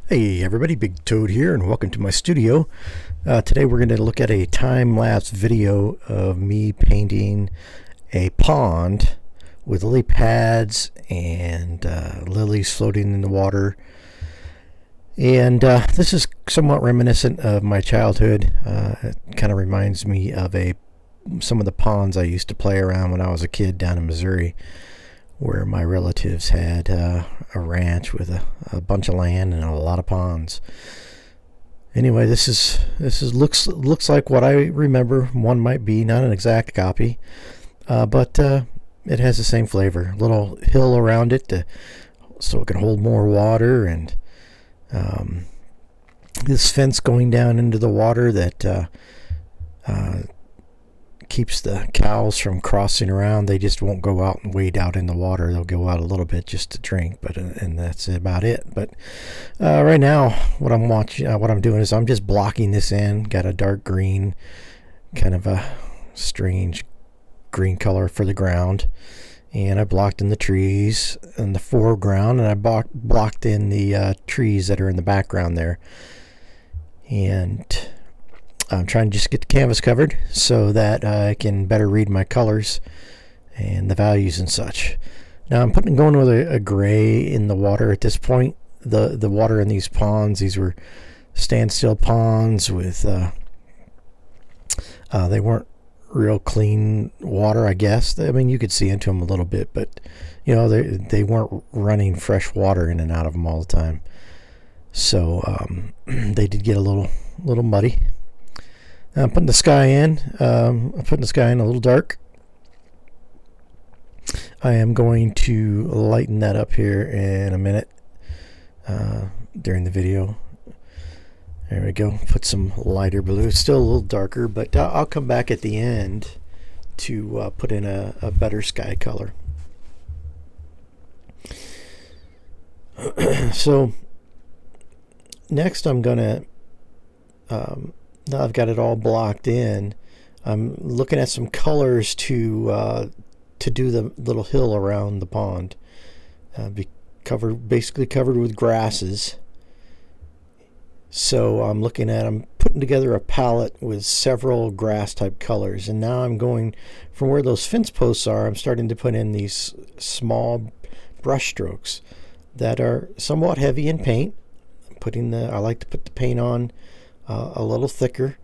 Hey everybody, Big Toad here and welcome to my studio. Today we're going to look at a time-lapse video of me painting a pond with lily pads and lilies floating in the water. And this is somewhat reminiscent of my childhood. It kind of reminds me of some of the ponds I used to play around when I was a kid down in Missouri, where my relatives had a ranch with a bunch of land and a lot of ponds. Anyway, this looks like what I remember. One might be not an exact copy, but it has the same flavor. Little hill around it so it can hold more water, and this fence going down into the water that keeps the cows from crossing around. They just won't go out and wade out in the water. They'll go out a little bit just to drink, but and that's about it. But right now, what I'm doing is I'm just blocking this in. Got a dark green, kind of a strange green color for the ground, and I blocked in the trees in the foreground, and I blocked in the trees that are in the background there, and I'm trying to just get the canvas covered so that I can better read my colors and the values and such. Now I'm going with a gray in the water at this point. The water in these ponds, these were standstill ponds with they weren't real clean water, I guess. I mean, you could see into them a little bit, but you know, they weren't running fresh water in and out of them all the time. So they did get a little muddy. I'm putting the sky in. I'm putting the sky in a little dark. I am going to lighten that up here in a minute during the video. There we go. Put some lighter blue. It's still a little darker, but I'll come back at the end to put in a better sky color. So next I'm going to... now I've got it all blocked in. I'm looking at some colors to do the little hill around the pond. Basically covered with grasses. So I'm putting together a palette with several grass type colors. And now I'm going from where those fence posts are. I'm starting to put in these small brush strokes that are somewhat heavy in paint. I like to put the paint on a little thicker.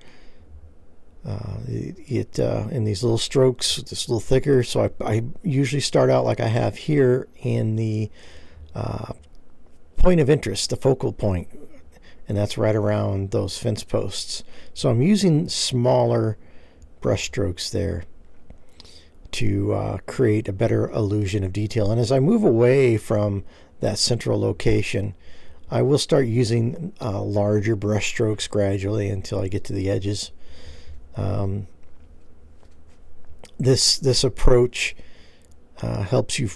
In these little strokes, it's a little thicker. So I usually start out like I have here in the point of interest, the focal point, and that's right around those fence posts. So I'm using smaller brush strokes there to create a better illusion of detail. And as I move away from that central location, I will start using larger brush strokes gradually until I get to the edges. This approach helps you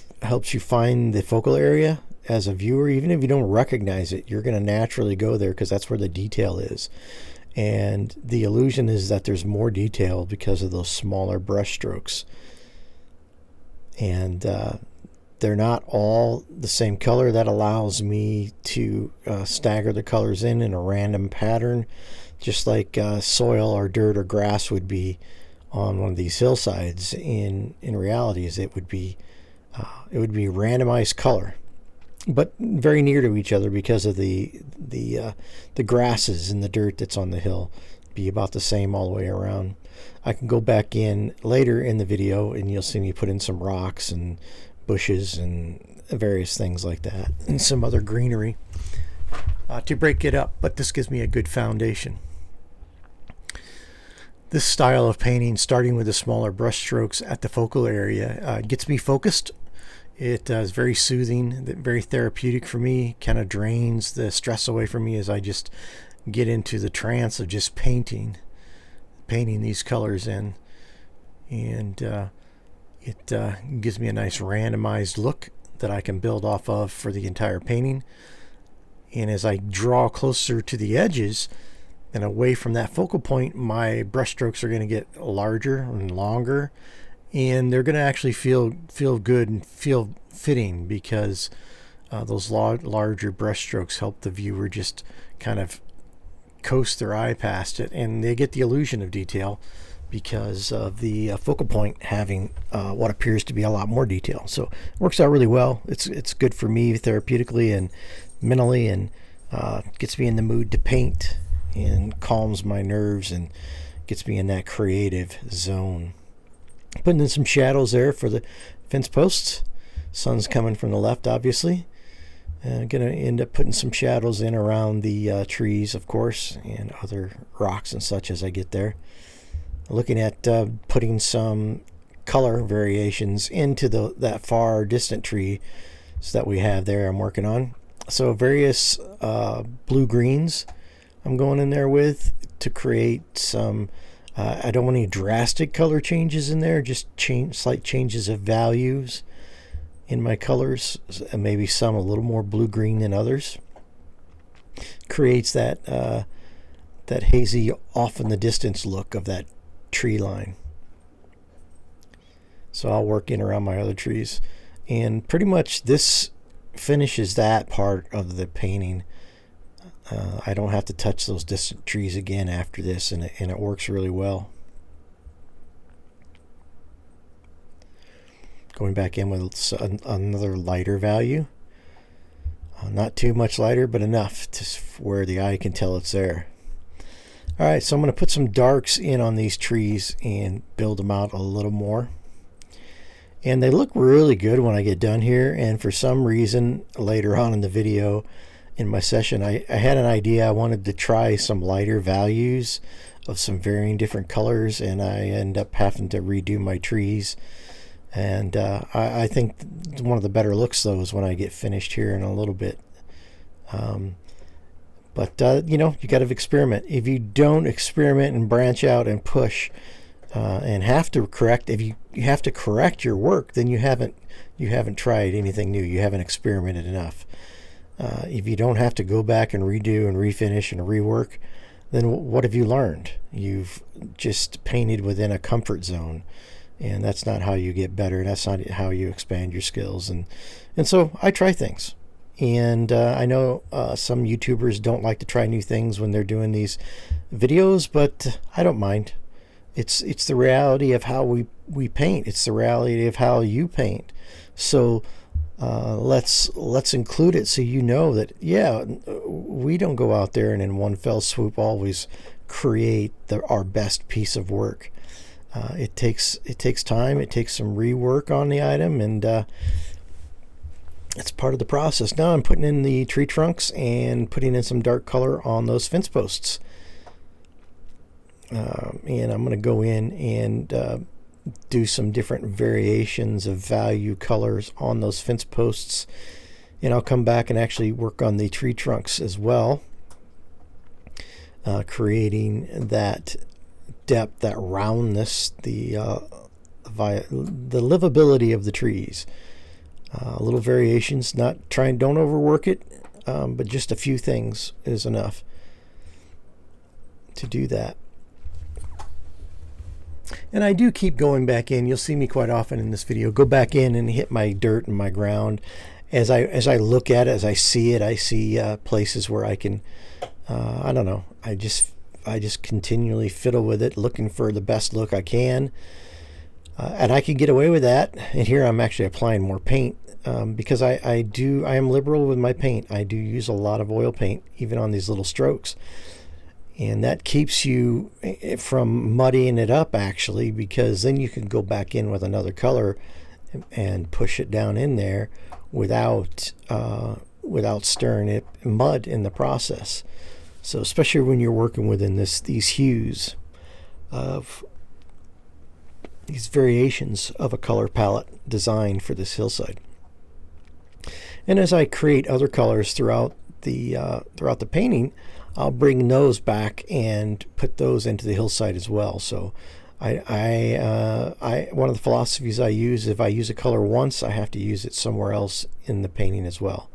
find the focal area as a viewer. Even if you don't recognize it, you're going to naturally go there because that's where the detail is. And the illusion is that there's more detail because of those smaller brush strokes. And they're not all the same color. That allows me to stagger the colors in a random pattern, just like soil or dirt or grass would be on one of these hillsides. In reality, it would be randomized color, but very near to each other because of the grasses and the dirt that's on the hill be about the same all the way around. I can go back in later in the video and you'll see me put in some rocks and bushes and various things like that, and some other greenery to break it up, but this gives me a good foundation. This style of painting, starting with the smaller brush strokes at the focal area, gets me focused. It is very soothing, very therapeutic for me, kind of drains the stress away from me as I just get into the trance of just painting these colors in, and it gives me a nice randomized look that I can build off of for the entire painting. And as I draw closer to the edges and away from that focal point, my brush strokes are going to get larger and longer, and they're going to actually feel good and feel fitting because those larger brush strokes help the viewer just kind of coast their eye past it, and they get the illusion of detail because of the focal point having what appears to be a lot more detail. So it works out really well. It's good for me therapeutically and mentally, and gets me in the mood to paint and calms my nerves and gets me in that creative zone. Putting in some shadows there for the fence posts. Sun's coming from the left, obviously. I'm going to end up putting some shadows in around the trees, of course, and other rocks and such as I get there. Looking at putting some color variations into that far distant tree that we have there I'm working on. So various blue-greens I'm going in there with to create some, I don't want any drastic color changes in there, just slight changes of values in my colors, and maybe some a little more blue-green than others. Creates that that hazy off in the distance look of that tree line. So I'll work in around my other trees, and pretty much this finishes that part of the painting. I don't have to touch those distant trees again after this, and it works really well. Going back in with another lighter value. Not too much lighter, but enough to where the eye can tell it's there. All right, so I'm going to put some darks in on these trees and build them out a little more. And they look really good when I get done here, and for some reason later on in the video in my session I had an idea. I wanted to try some lighter values of some varying different colors, and I end up having to redo my trees. And I think one of the better looks though is when I get finished here in a little bit. But you know, you got to experiment. If you don't experiment and branch out and push and have to correct, if you have to correct your work, then you haven't tried anything new. You haven't experimented enough. If you don't have to go back and redo and refinish and rework, then what have you learned? You've just painted within a comfort zone, and that's not how you get better. That's not how you expand your skills. And so I try things. And I know some YouTubers don't like to try new things when they're doing these videos, but I don't mind. It's the reality of how we paint. It's the reality of how you paint. So let's include it so you know that, yeah, we don't go out there and in one fell swoop always create our best piece of work. It takes time. It takes some rework on the item, and it's part of the process. Now I'm putting in the tree trunks and putting in some dark color on those fence posts. And I'm going to go in and do some different variations of value colors on those fence posts. And I'll come back and actually work on the tree trunks as well, creating that depth, that roundness, the livability of the trees. Little variations, don't overwork it, but just a few things is enough to do that. And I do keep going back in. You'll see me quite often in this video go back in and hit my dirt and my ground as I look at it, as I see it. I see places where I can I don't know, I just continually fiddle with it, looking for the best look I can. And I can get away with that. And here I'm actually applying more paint because I am liberal with my paint. I do use a lot of oil paint, even on these little strokes. And that keeps you from muddying it up, actually, because then you can go back in with another color and push it down in there without stirring mud in the process. So especially when you're working within these hues of these variations of a color palette designed for this hillside. And as I create other colors throughout the painting, I'll bring those back and put those into the hillside as well. So one of the philosophies I use, if I use a color once, I have to use it somewhere else in the painting as well.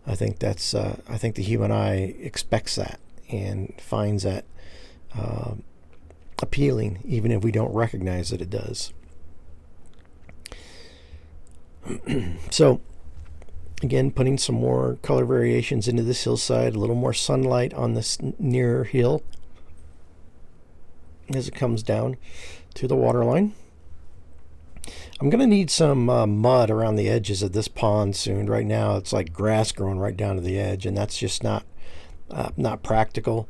I think the human eye expects that and finds that appealing, even if we don't recognize that it does. So Again, putting some more color variations into this hillside, a little more sunlight on this nearer hill as it comes down to the water line. I'm going to need some mud around the edges of this pond soon. Right now it's like grass growing right down to the edge, and that's just not practical.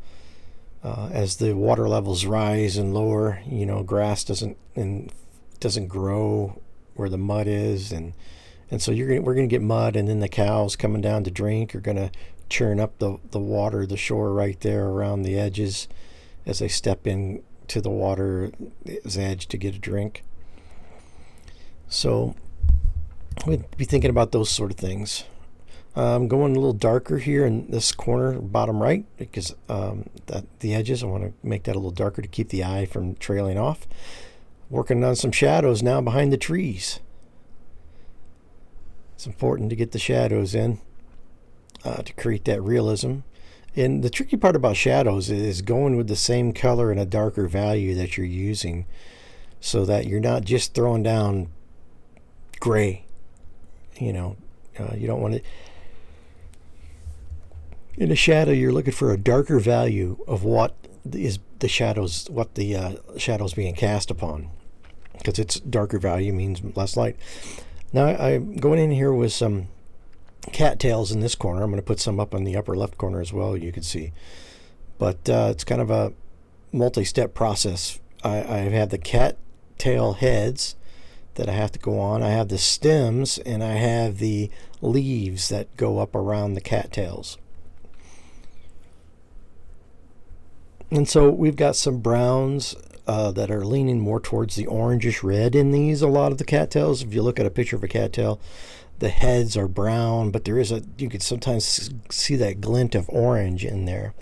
As the water levels rise and lower, grass doesn't grow where the mud is, and so we're going to get mud, and then the cows coming down to drink are going to churn up the water, the shore right there around the edges as they step in to the water's edge to get a drink. So we'd be thinking about those sort of things. I'm going a little darker here in this corner, bottom right, because the edges, I want to make that a little darker to keep the eye from trailing off. Working on some shadows now behind the trees. It's important to get the shadows in to create that realism. And the tricky part about shadows is going with the same color and a darker value that you're using, so that you're not just throwing down gray. You don't want it. In a shadow, you're looking for a darker value of what is the shadows, what the shadows being cast upon, because its darker value means less light. Now I'm going in here with some cattails in this corner. I'm going to put some up on the upper left corner as well, you can see. But it's kind of a multi-step process. I have the cattail heads that I have to go on. I have the stems, and I have the leaves that go up around the cattails. And so we've got some browns that are leaning more towards the orangish red in these. A lot of the cattails, if you look at a picture of a cattail, the heads are brown, but you could sometimes see that glint of orange in there.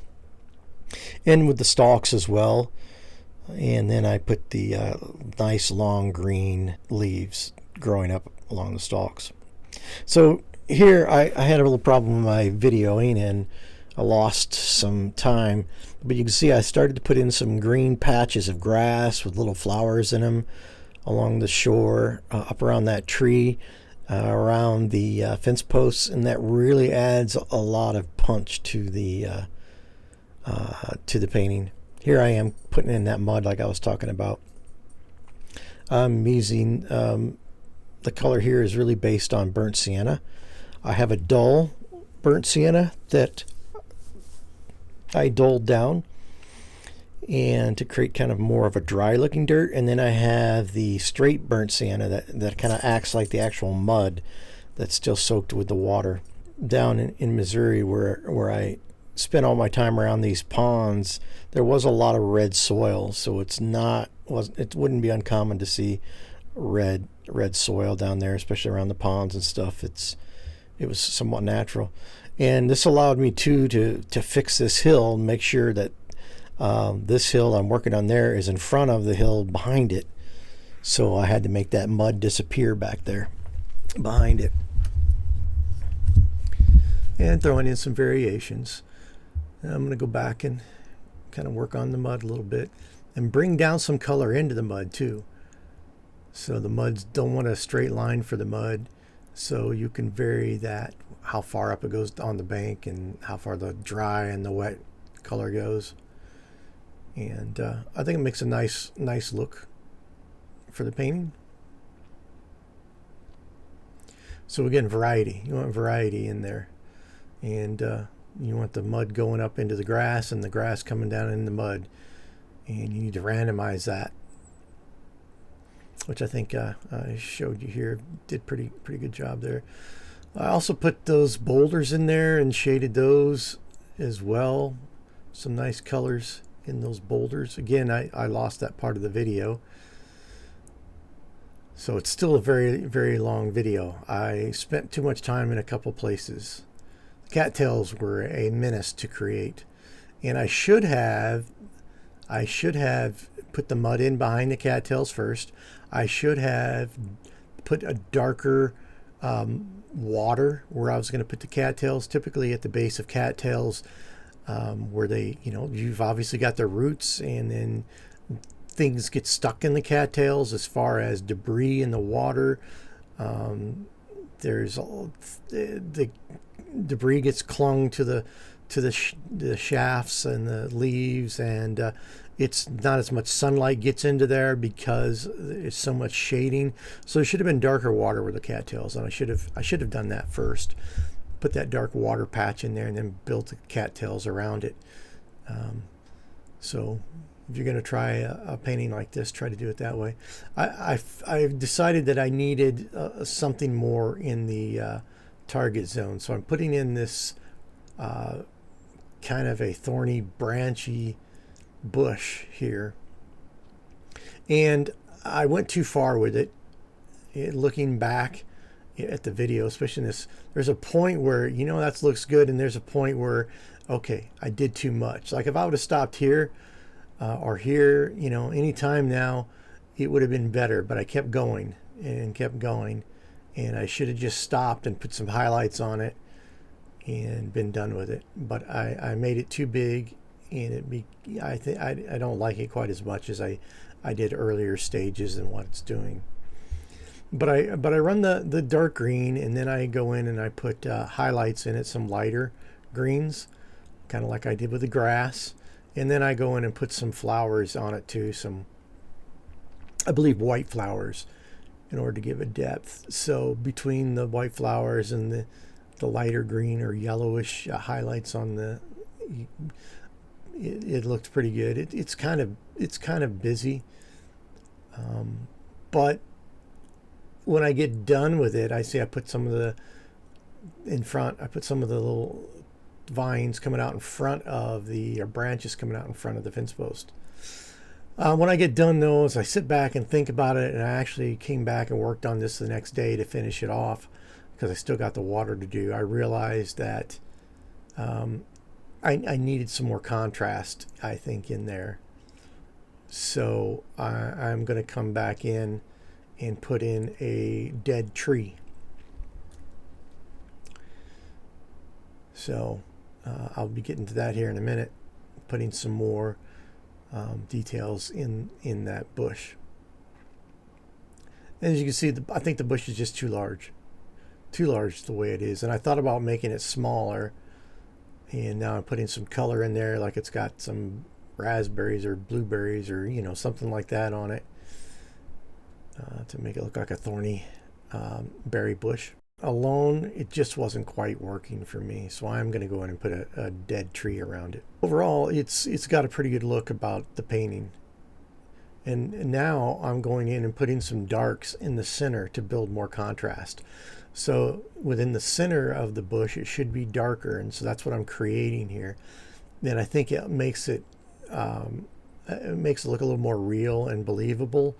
And with the stalks as well. And then I put the nice long green leaves growing up along the stalks. So here I had a little problem with my videoing, and I lost some time. But you can see I started to put in some green patches of grass with little flowers in them along the shore, up around that tree, around the fence posts, and that really adds a lot of punch to the painting. Here I am putting in that mud like I was talking about. I'm using the color here is really based on burnt sienna. I have a dull burnt sienna that I dulled down and to create kind of more of a dry looking dirt, and then I have the straight burnt sienna that kind of acts like the actual mud that's still soaked with the water. Down in Missouri where I spent all my time around these ponds, there was a lot of red soil, so it wouldn't be uncommon to see red soil down there, especially around the ponds and stuff. It was somewhat natural. And this allowed me to fix this hill and make sure that this hill I'm working on there is in front of the hill behind it. So I had to make that mud disappear back there behind it. And throwing in some variations. I'm going to go back and kind of work on the mud a little bit and bring down some color into the mud too. So the muds don't want a straight line for the mud. So you can vary that, how far up it goes on the bank and how far the dry and the wet color goes. And I think it makes a nice look for the painting. So again, variety. You want variety in there. And you want the mud going up into the grass and the grass coming down in the mud. And you need to randomize that, which I think I showed you here. Did pretty good job there. I also put those boulders in there and shaded those as well. Some nice colors in those boulders. Again, I lost that part of the video, so it's still a very long video. I spent too much time in a couple places. The cattails were a menace to create, and I should have put the mud in behind the cattails first. I should have put a darker water where I was going to put the cattails. Typically at the base of cattails, where they, you've obviously got their roots, and then things get stuck in the cattails as far as debris in the water. there's the debris gets clung to the shafts and the leaves, and it's not as much sunlight gets into there because it's so much shading. So there should have been darker water with the cattails, and I should have done that first. Put that dark water patch in there and then built the cattails around it. So if you're going to try a painting like this, try to do it that way. I've decided that I needed something more in the target zone, so I'm putting in this kind of a thorny, branchy bush here, and I went too far with it. Looking back at the video, especially in this, there's a point where, you know, that looks good, and there's a point where, okay, I did too much. Like if I would have stopped here or here, you know, anytime now, it would have been better, but I kept going and kept going, and I should have just stopped and put some highlights on it and been done with it. But I made it too big, and I don't like it quite as much as I did earlier stages and what it's doing. But I run the dark green, and then I go in and I put highlights in it, some lighter greens, kind of like I did with the grass. And then I go in and put some flowers on it too, some, I believe, white flowers, in order to give it depth. So between the white flowers and the lighter green or yellowish highlights on the, it looked pretty good. It's kind of busy, but when I get done with it, I put some of the in front. I put some of the little vines coming out in front of the, or branches coming out in front of the fence post. When I get done those, I sit back and think about it, and I actually came back and worked on this the next day to finish it off because I still got the water to do. I realized that I needed some more contrast, I think, in there. So I'm going to come back in and put in a dead tree. So I'll be getting to that here in a minute, putting some more details in that bush. And as you can see, I think the bush is just too large the way it is. And I thought about making it smaller, and now I'm putting some color in there, like it's got some raspberries or blueberries or, you know, something like that on it, to make it look like a thorny berry bush. Alone, it just wasn't quite working for me, so I'm going to go in and put a dead tree around it. Overall, it's got a pretty good look about the painting. And now I'm going in and putting some darks in the center to build more contrast. So within the center of the bush, it should be darker, and so that's what I'm creating here. And I think it makes it look a little more real and believable.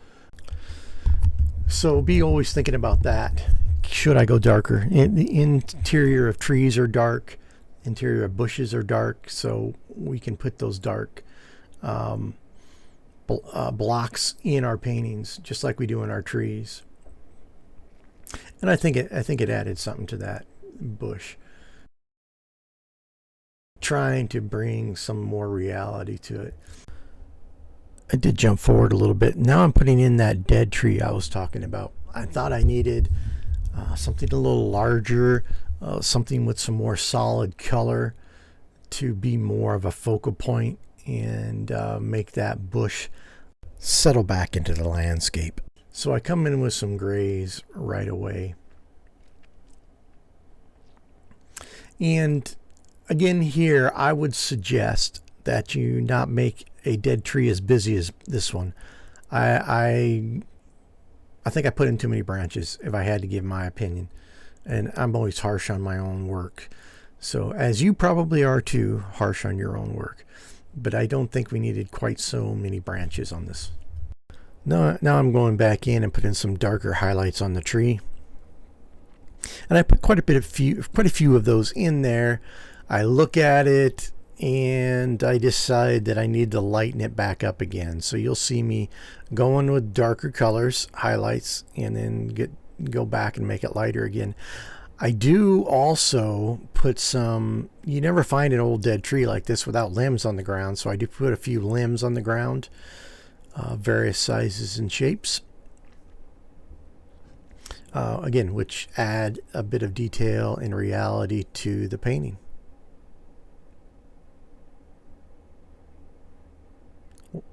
So be always thinking about that. Should I go darker? The interior of trees are dark, interior of bushes are dark, so we can put those dark blocks in our paintings, just like we do in our trees. And I think it added something to that bush, trying to bring some more reality to it. I did jump forward a little bit. Now I'm putting in that dead tree I was talking about. I thought I needed something a little larger, something with some more solid color to be more of a focal point and make that bush settle back into the landscape. So I come in with some grays right away. And again here, I would suggest that you not make a dead tree as busy as this one. I think I put in too many branches, if I had to give my opinion. And I'm always harsh on my own work. So, as you probably are too, harsh on your own work. But I don't think we needed quite so many branches on this. Now I'm going back in and putting some darker highlights on the tree. And I put quite a few of those in there. I look at it and I decide that I need to lighten it back up again. So you'll see me going with darker colors, highlights, and then go back and make it lighter again. I do also put some, you never find an old dead tree like this without limbs on the ground, so I do put a few limbs on the ground, various sizes and shapes. again, which add a bit of detail and reality to the painting.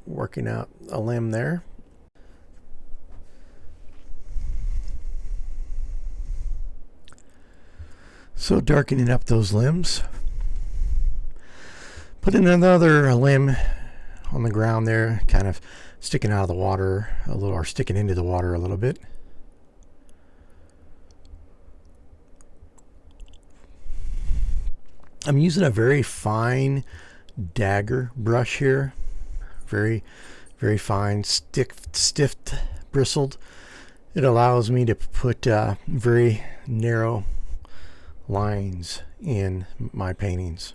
Working out a limb there. So darkening up those limbs. Putting another limb on the ground there, kind of sticking out of the water a little, or sticking into the water a little bit. I'm using a very fine dagger brush here. Very, very fine, stiff, bristled. It allows me to put very narrow lines in my paintings.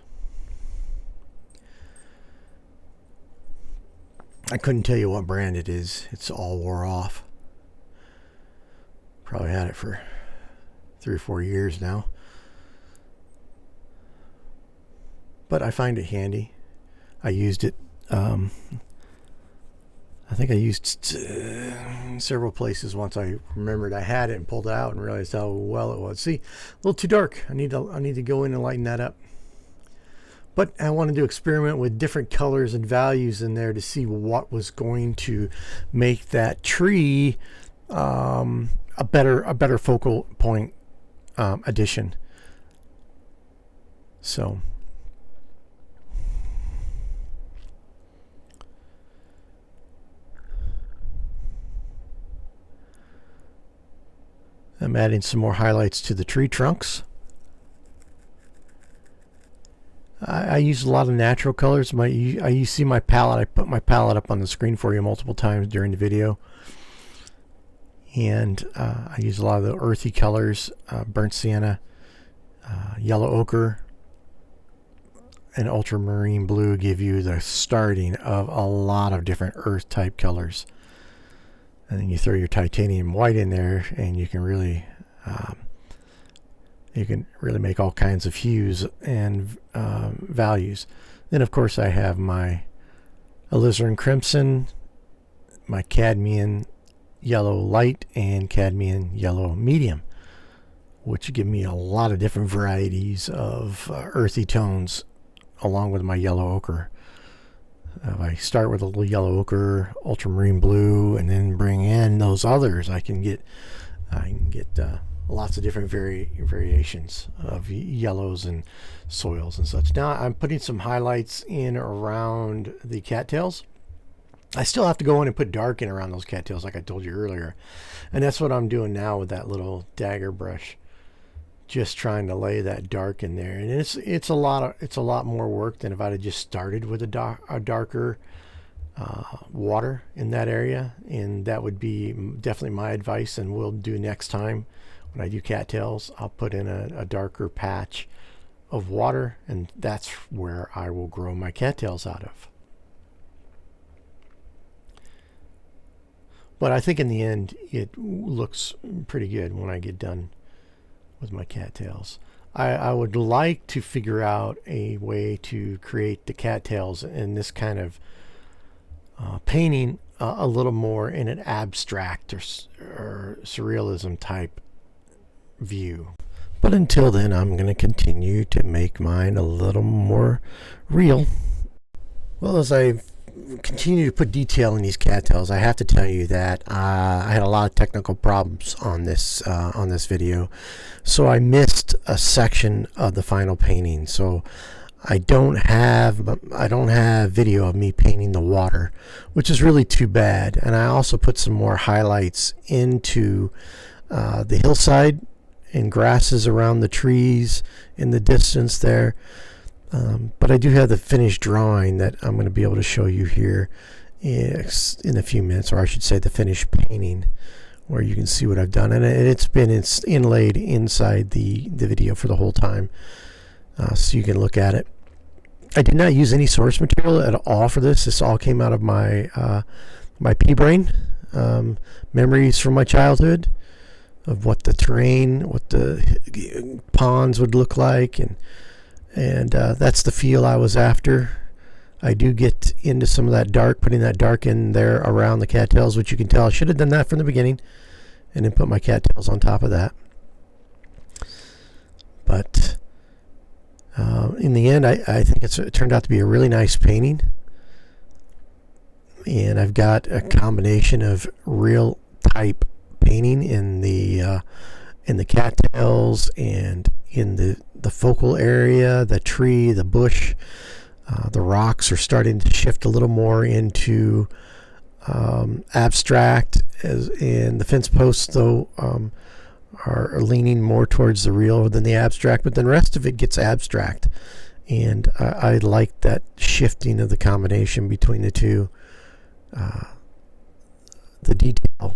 I couldn't tell you what brand it is. It's all wore off. Probably had it for 3 or 4 years now. But I find it handy. I used it, I think I used several places once I remembered I had it and pulled it out and realized how well it was. See, a little too dark. I need to go in and lighten that up. But I wanted to experiment with different colors and values in there to see what was going to make that tree a better focal point addition. So I'm adding some more highlights to the tree trunks. I use a lot of natural colors. You see my palette. I put my palette up on the screen for you multiple times during the video. And I use a lot of the earthy colors, burnt sienna, yellow ochre, and ultramarine blue give you the starting of a lot of different earth type colors. And then you throw your titanium white in there and you can really make all kinds of hues and values. Then of course I have my alizarin crimson, my cadmium yellow light, and cadmium yellow medium, which give me a lot of different varieties of earthy tones along with my yellow ochre. If I start with a little yellow ochre, ultramarine blue, and then bring in those others, I can get lots of different variations of yellows and soils and such. Now I'm putting some highlights in around the cattails. I still have to go in and put dark in around those cattails like I told you earlier. And that's what I'm doing now with that little dagger brush. Just trying to lay that dark in there. And it's a lot more work than if I'd have just started with a darker water in that area. And that would be definitely my advice, and we'll do next time. When I do cattails, I'll put in a darker patch of water, and that's where I will grow my cattails out of. But I think in the end, it looks pretty good when I get done with my cattails. I would like to figure out a way to create the cattails in this kind of painting a little more in an abstract or surrealism type view. But until then, I'm going to continue to make mine a little more real. Well, as I continue to put detail in these cattails, I have to tell you that I had a lot of technical problems on this video, so I missed a section of the final painting. So I don't have video of me painting the water, which is really too bad. And I also put some more highlights into the hillside and grasses around the trees in the distance there. But I do have the finished drawing that I'm going to be able to show you here in a few minutes, or I should say the finished painting, where you can see what I've done. And it's been inlaid inside the video for the whole time, so you can look at it. I did not use any source material at all for this. This all came out of my my pea brain, memories from my childhood of what the terrain, what the ponds would look like, and that's the feel I was after. I do get into some of that dark, putting that dark in there around the cattails, which you can tell I should have done that from the beginning, and then put my cattails on top of that. But in the end, I think it turned out to be a really nice painting. And I've got a combination of real type painting in the cattails and in the focal area, the tree, the bush. The rocks are starting to shift a little more into abstract, and the fence posts, though, are leaning more towards the real than the abstract, but then the rest of it gets abstract. And I like that shifting of the combination between the two. The detail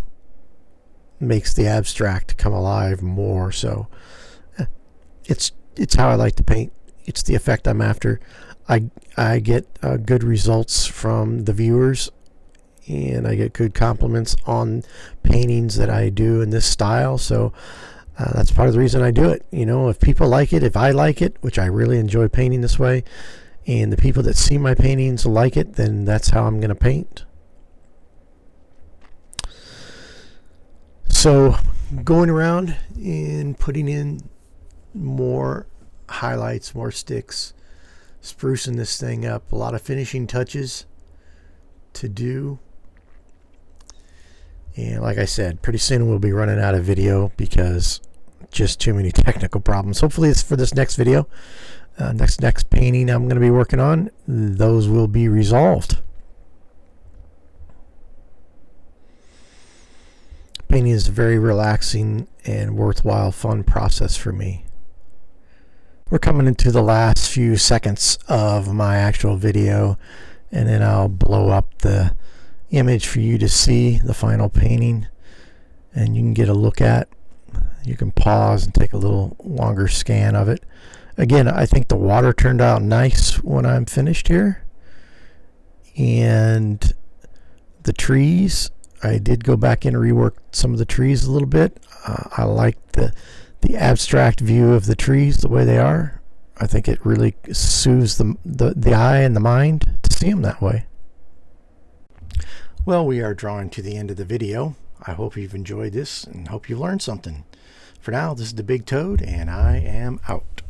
makes the abstract come alive more. So it's how I like to paint. It's the effect I'm after. I get good results from the viewers, and I get good compliments on paintings that I do in this style. So that's part of the reason I do it. You know, if people like it, if I like it, which I really enjoy painting this way, and the people that see my paintings like it, then that's how I'm going to paint. So going around and putting in more highlights, more sticks, sprucing this thing up, a lot of finishing touches to do. And like I said, pretty soon we'll be running out of video because just too many technical problems. Hopefully it's for this next video, next painting I'm going to be working on, those will be resolved. Painting is a very relaxing and worthwhile, fun process for me. We're coming into the last few seconds of my actual video, and then I'll blow up the image for you to see the final painting, and you can get a look at. You can pause and take a little longer scan of it. Again, I think the water turned out nice when I'm finished here, and the trees, I did go back in and rework some of the trees a little bit. I like the abstract view of the trees the way they are. I think it really soothes the eye and the mind to see them that way. Well, we are drawing to the end of the video. I hope you've enjoyed this and hope you learned something. For now, this is the Big Toad, and I am out.